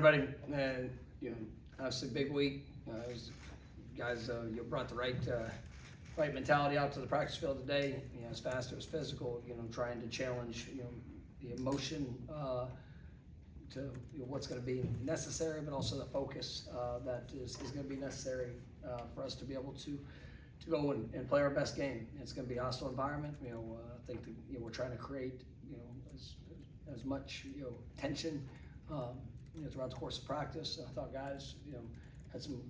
Everybody, obviously big week. Guys, you brought the right mentality out to the practice field today. It was fast, it was physical. Trying to challenge the emotion to what's going to be necessary, but also the focus that is going to be necessary for us to be able to go and play our best game. It's going to be a hostile environment. I think that, we're trying to create as much tension. Throughout the course of practice. I thought guys, had some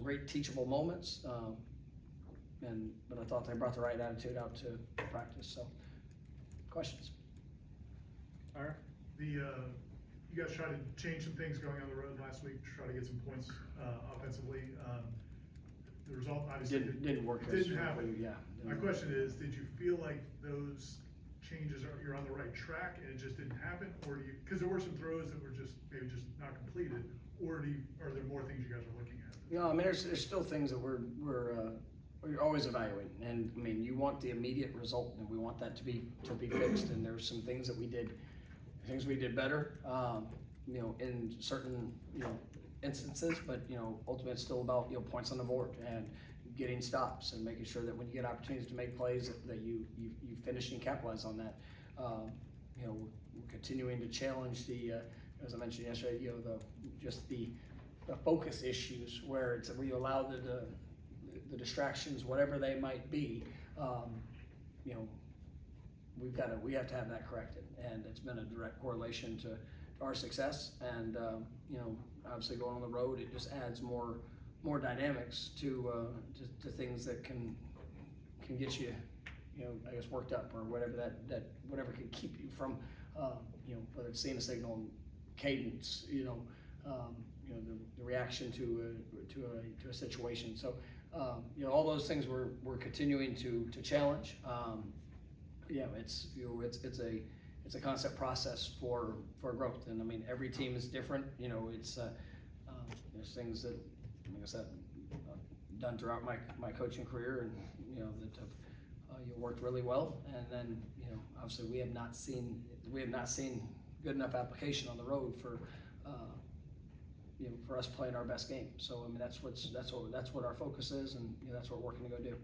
great teachable moments, but I thought they brought the right attitude out to practice. So, questions? All right. You guys tried to change some things going on the road last week to try to get some points offensively. The result obviously didn't work. It didn't happen. Yeah. My question is, did you feel like those changes you're on the right track and it just didn't happen, or do you, because there were some throws that were maybe just not completed, or are there more things you guys are looking at? There's still things that we're always evaluating, and you want the immediate result, and we want that to be fixed. And there's some things that we did better, in certain instances, but ultimately it's still about points on the board and getting stops and making sure that when you get opportunities to make plays that you finish and capitalize on that. We're continuing to challenge the, as I mentioned yesterday, the focus issues where you allow the distractions, whatever they might be. We have to have that corrected, and it's been a direct correlation to our success. And obviously going on the road, it just adds more dynamics to things that can get you, I guess, worked up, or whatever that whatever can keep you from, whether it's seeing a signal, cadence, the reaction to a situation. So, all those things we're continuing to challenge. It's a constant process for growth, and every team is different. There's things that, like I said, I've done throughout my coaching career, and that have worked really well. And then obviously we have not seen good enough application on the road for us playing our best game. So that's what our focus is, and that's what we're working to go do.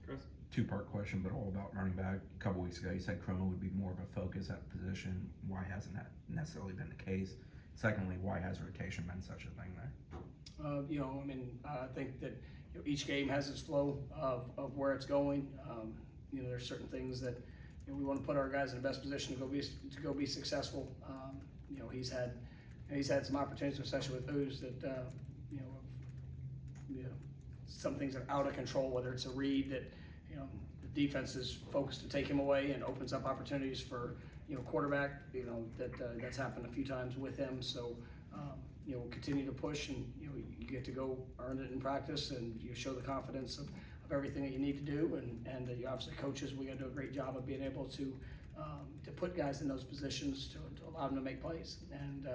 Chris? Two-part question, but all about running back. A couple weeks ago, you said Chrono would be more of a focus at the position. Why hasn't that necessarily been the case? Secondly, why has rotation been such a thing there? I think that each game has its flow of where it's going. There's certain things that we want to put our guys in the best position to go be successful. He's had some opportunities, especially with Ooze, that some things are out of control. Whether it's a read that the defense is focused to take him away and opens up opportunities for quarterback. That's happened a few times with him. So we'll continue to push, and you get to go earn it in practice, and you show the confidence of everything that you need to do. And you obviously, coaches, we got to do a great job of being able to put guys in those positions to allow them to make plays. And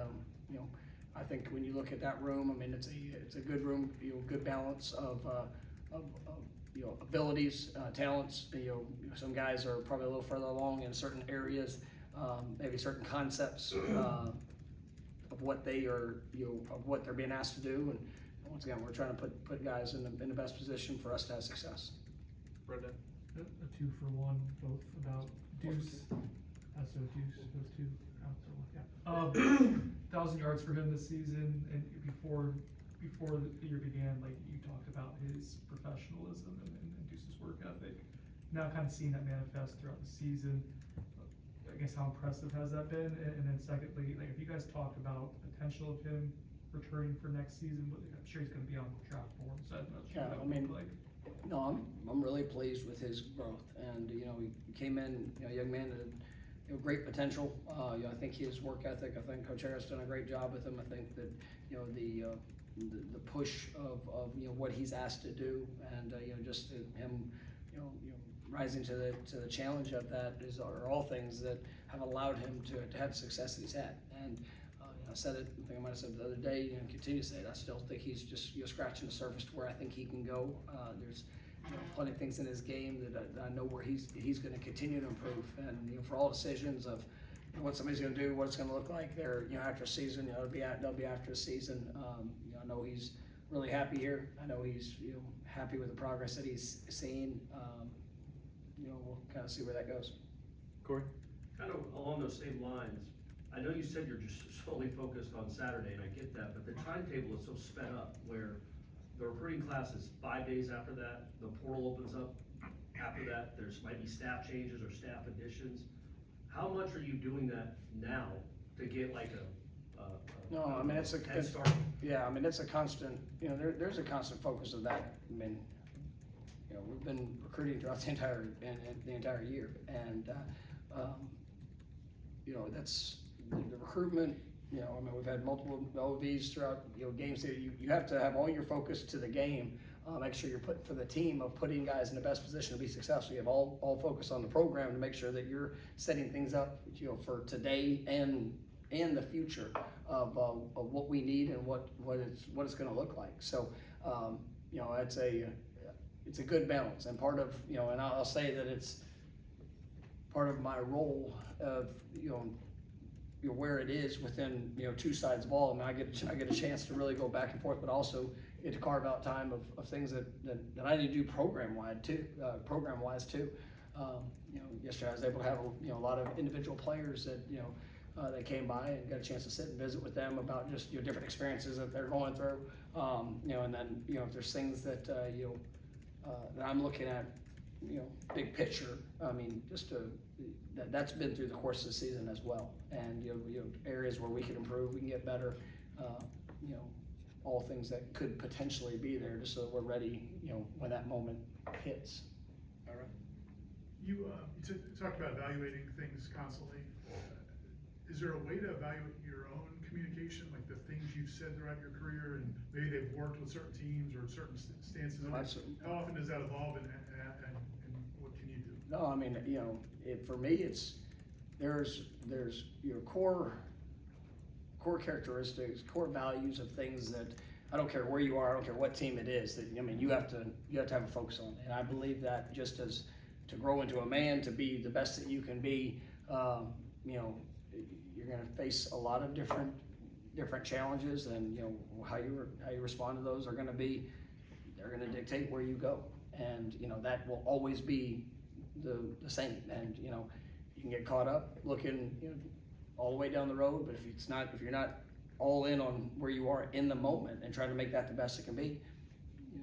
I think when you look at that room, it's a good room, good balance of abilities, talents. Some guys are probably a little further along in certain areas, maybe certain concepts of what they are, of what they're being asked to do. And once again, we're trying to put guys in the best position for us to have success. Brendan? A 2-for-1, both about Deuce. So Deuce, those two. 1,000 yards for him this season, and before the year began, like you talked about his professionalism and Deuce's work ethic. Now kind of seeing that manifest throughout the season, I guess how impressive has that been? And then secondly, like if you guys talked about the potential of him returning for next season, but I'm sure he's going to be on the draft board, so I'm not sure what that would look like. No, I'm really pleased with his growth, and he came in, young man that great potential. I think his work ethic. I think Coach Harris done a great job with him. I think that the push of what he's asked to do, and just him rising to the challenge of that are all things that have allowed him to have the success that he's had. And I said it, I think I might have said it the other day, and continue to say it. I still think he's just scratching the surface to where I think he can go. There's plenty of things in his game that I know where he's going to continue to improve. And for all decisions of what somebody's gonna do, what it's gonna look like there, after a season, they'll be after a season. I know he's really happy here. I know he's, happy with the progress that he's seen. We'll kind of see where that goes. Corey? Kind of along those same lines, I know you said you're just solely focused on Saturday, and I get that, but the timetable is so sped up, where the recruiting class is 5 days after that, the portal opens up after that, there's might be staff changes or staff additions. How much are you doing that now to get like No, I mean, it's a, head start? yeah, I mean, it's a constant, there's a constant focus of that. I mean, we've been recruiting throughout the entire year, and, that's the recruitment. I mean, we've had multiple OVs throughout, games that you have to have all your focus to the game. Make sure you're putting for the team of putting guys in the best position to be successful. You have all focus on the program to make sure that you're setting things up, for today and the future of what we need and what it's going to look like. So, it's a good balance, and part of, and I'll say that it's part of my role of, where it is within, two sides of the ball. I mean, I get a chance to really go back and forth, but also get to carve out time of things that I need to do program-wise too. Yesterday I was able to have a lot of individual players that that came by and got a chance to sit and visit with them about just different experiences that they're going through. And then if there's things that that I'm looking at, big picture. I mean, that's been through the course of the season as well. And areas where we can improve, we can get better. All things that could potentially be there, just so that we're ready, when that moment hits. All right. You talked about evaluating things constantly. Is there a way to evaluate your own communication, like the things you've said throughout your career, and maybe they've worked with certain teams or certain stances? How often does that evolve, and what can you do? No, I mean, for me, there's core characteristics, core values of things that I don't care where you are, I don't care what team it is, that you have to have a focus on. And I believe that just as to grow into a man, to be the best that you can be, you're going to face a lot of different challenges, and how you respond to those they're going to dictate where you go, and that will always be the same. And you can get caught up looking all the way down the road, but if you're not all in on where you are in the moment and trying to make that the best it can be,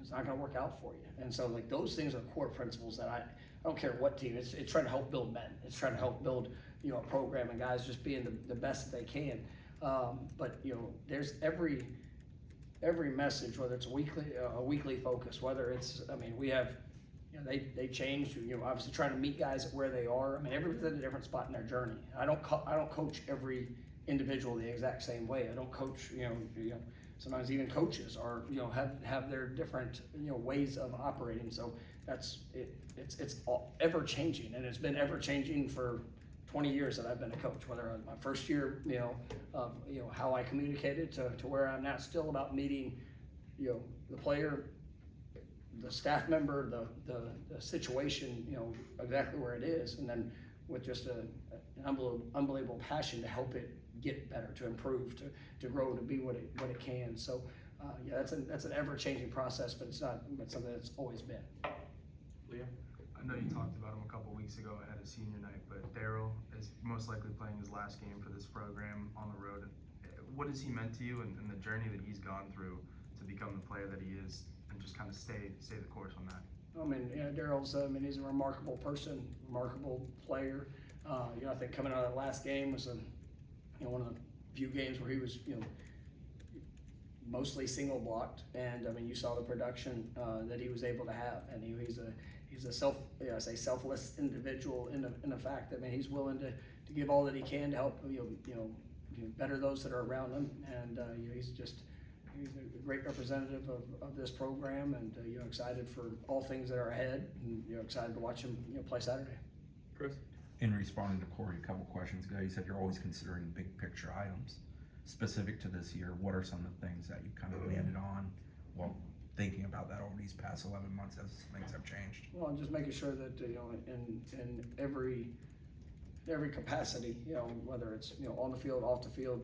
it's not going to work out for you. And so, like, those things are core principles that I don't care what team. It's trying to help build men. It's trying to help build a program and guys just being the best that they can. But there's every message, whether it's a weekly focus, whether it's, I mean, we have, they changed, obviously trying to meet guys at where they are. I mean, everybody's at a different spot in their journey. I don't coach every individual the exact same way. I don't coach, sometimes even coaches are, have their different, ways of operating. So that's it. It's ever changing, and it's been ever changing for 20 years that I've been a coach. Whether my first year, how I communicated to where I'm now, still about meeting, the player, the staff member, the situation, exactly where it is, and then with just an unbelievable passion to help it get better, to improve, to grow, to be what it can. So that's an ever-changing process, but it's something that's always been. Leah? I know you talked about him a couple weeks ago ahead of senior night, but Daryl is most likely playing his last game for this program on the road. What has he meant to you, and the journey that he's gone through to become the player that he is, and just kind of stay the course on that? I mean, Daryl's, he's a remarkable person, remarkable player. I think coming out of that last game was one of the few games where he was, mostly single blocked, and I mean, you saw the production that he was able to have, and he's a selfless individual in the fact that, I mean, he's willing to give all that he can to help better those that are around him, and he's a great representative of this program, and excited for all things that are ahead, and excited to watch him play Saturday. Chris? In responding to Corey a couple questions ago, you said you're always considering big picture items. Specific to this year, what are some of the things that you kind of landed on while thinking about that over these past 11 months as things have changed? Well, just making sure that in every capacity, you know, whether it's, you know, on the field, off the field,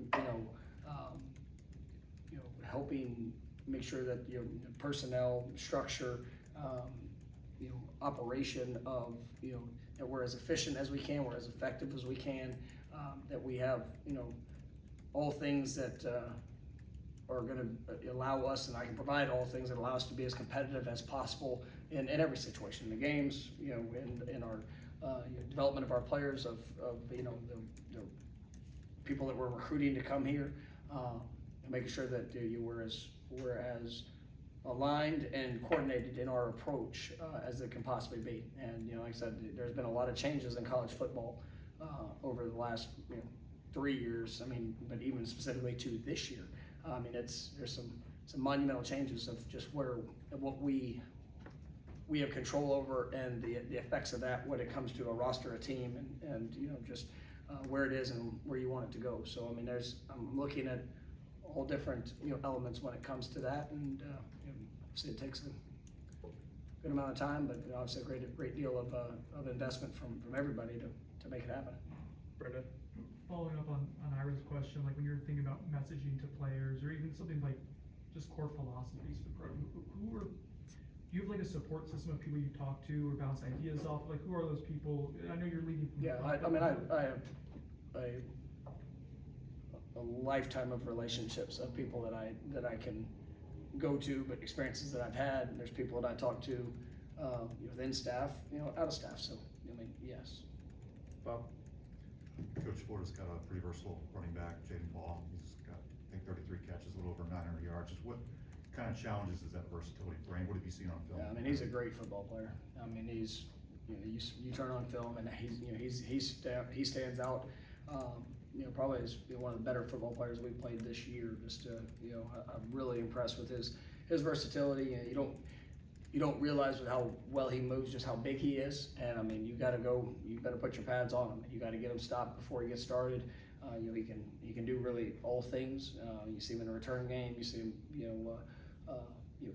helping make sure that, you know, the personnel structure, you know, operation of, you know, that we're as efficient as we can, we're as effective as we can, that we have, you know, all things that are going to allow us, and I can provide all things that allow us to be as competitive as possible in every situation, in the games, you know, in our you know, development of our players, of you know, the people that we're recruiting to come here, and making sure that we're as aligned and coordinated in our approach as it can possibly be. And you know, like I said, there's been a lot of changes in college football over the last 3 years. I mean, but even specifically to this year. I mean, there's some monumental changes of just what we have control over, and the effects of that when it comes to a roster, a team, and you know, just where it is and where you want it to go. So I mean, I'm looking at all different, you know, elements when it comes to that, and you know, obviously it takes a good amount of time, but you know, obviously a great deal of investment from everybody to make it happen. Brenda? Following up on Ira's question, like when you're thinking about messaging to players, or even something like just core philosophies for the program, do you have like a support system of people you talk to or bounce ideas off? Like, who are those people? I know you're leading from the Yeah, front, I mean, I have a lifetime of relationships of people that I can go to, but experiences that I've had. There's people that I talk to within staff, you know, out of staff. So I mean, yes. Bob? Coach Florida's got a pretty versatile running back, Jaden Paul. He's got, I think, 33 catches, a little over 900 yards. Just what kind of challenges does that versatility bring? What have you seen on film? Yeah, I mean, he's a great football player. I mean, he's, you know, you turn on film and he's, you know, he stands out. You know, probably as one of the better football players we've played this year. Just you know, I'm really impressed with his versatility. And you don't realize with how well he moves, just how big he is. And I mean, you better put your pads on him. You got to get him stopped before he gets started. You know, he can do really all things. You see him in a return game. You see him, you know,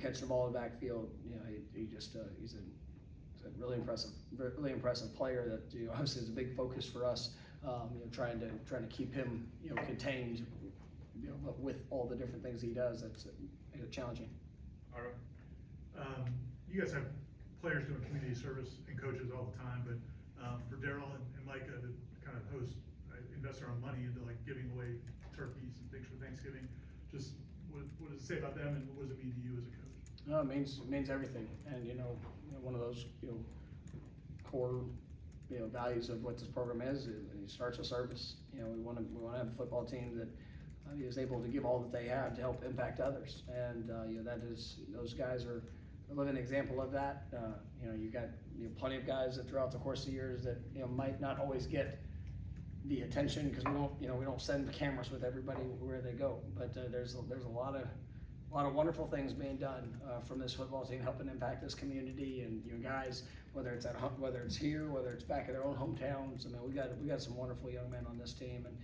catch the ball in the backfield. You know, he's a really impressive player that, you know, obviously is a big focus for us. You know, trying to keep him, you know, contained. You know, but with all the different things he does, that's challenging. Ira? You guys have players doing community service and coaches all the time, but for Daryl and Micah to kind of host, invest their own money into like giving away turkeys and things for Thanksgiving, just what does it say about them, and what does it mean to you as a coach? No, it means everything, and you know, one of those, you know, core, you know, values of what this program is. It starts with service. You know, we want to have a football team that is able to give all that they have to help impact others, and you know, those guys are a living example of that. You know, you got plenty of guys that throughout the course of the years that, you know, might not always get the attention because we don't send cameras with everybody where they go. But there's a lot of wonderful things being done from this football team, helping impact this community, and you know, guys, whether it's here, whether it's back in their own hometowns. I mean, we got some wonderful young men on this team, and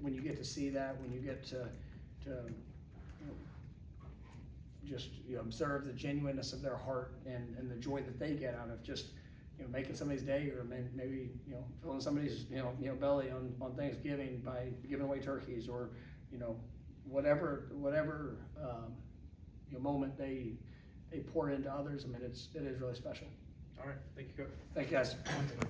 when you get to see that, when you get to just observe the genuineness of their heart and the joy that they get out of just, you know, making somebody's day, or maybe, you know, filling somebody's you know belly on Thanksgiving by giving away turkeys, or you know, whatever you know, moment they pour into others. I mean, it is really special. All right, thank you, Coach. Thank you, guys.